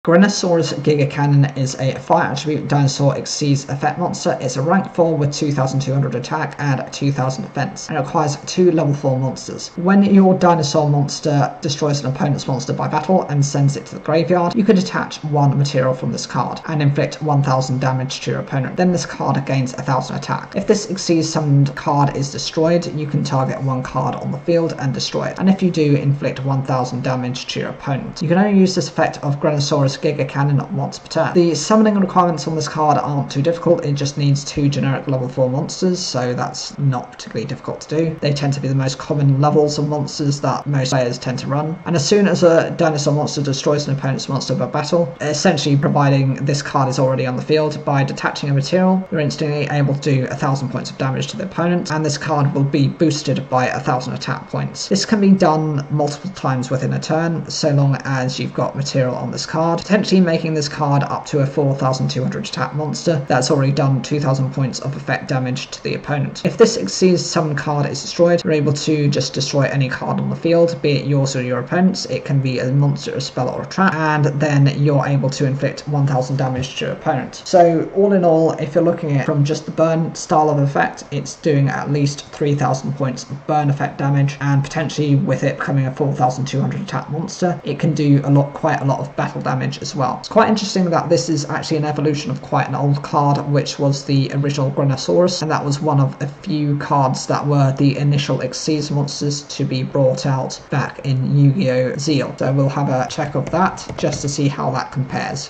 Grenosaurus Giga Cannon is a fire attribute dinosaur exceeds effect monster. It's a rank 4 with 2200 attack and 2000 defense, and it requires 2 level 4 monsters. When your dinosaur monster destroys an opponent's monster by battle and sends it to the graveyard, you could attach 1 material from this card and inflict 1000 damage to your opponent. Then this card gains 1000 attack. If this exceeds summoned card is destroyed, you can target 1 card on the field and destroy it, and if you do, inflict 1000 damage to your opponent. You can only use this effect of Grenosaurus Giga Cannon once per turn. The summoning requirements on this card aren't too difficult. It just needs 2 generic level 4 monsters, so that's not particularly difficult to do. They tend to be the most common levels of monsters that most players tend to run. And as soon as a dinosaur monster destroys an opponent's monster by battle, essentially providing this card is already on the field, by detaching a material, you're instantly able to do 1000 points of damage to the opponent, and this card will be boosted by 1000 attack points. This can be done multiple times within a turn, so long as you've got material on this card, potentially making this card up to a 4200 attack monster that's already done 2000 points of effect damage to the opponent. If this exceeds summoned card is destroyed, you're able to just destroy any card on the field, be it yours or your opponent's. It can be a monster, a spell, or a trap, and then you're able to inflict 1000 damage to your opponent. So all in all, if you're looking at from just the burn style of effect, it's doing at least 3000 points of burn effect damage, and potentially with it becoming a 4200 attack monster, it can do quite a lot of battle damage as well. It's quite interesting that this is actually an evolution of quite an old card, which was the original Grenosaurus, and that was one of a few cards that were the initial Exceeds monsters to be brought out back in Yu-Gi-Oh! Zeal. So we'll have a check of that just to see how that compares.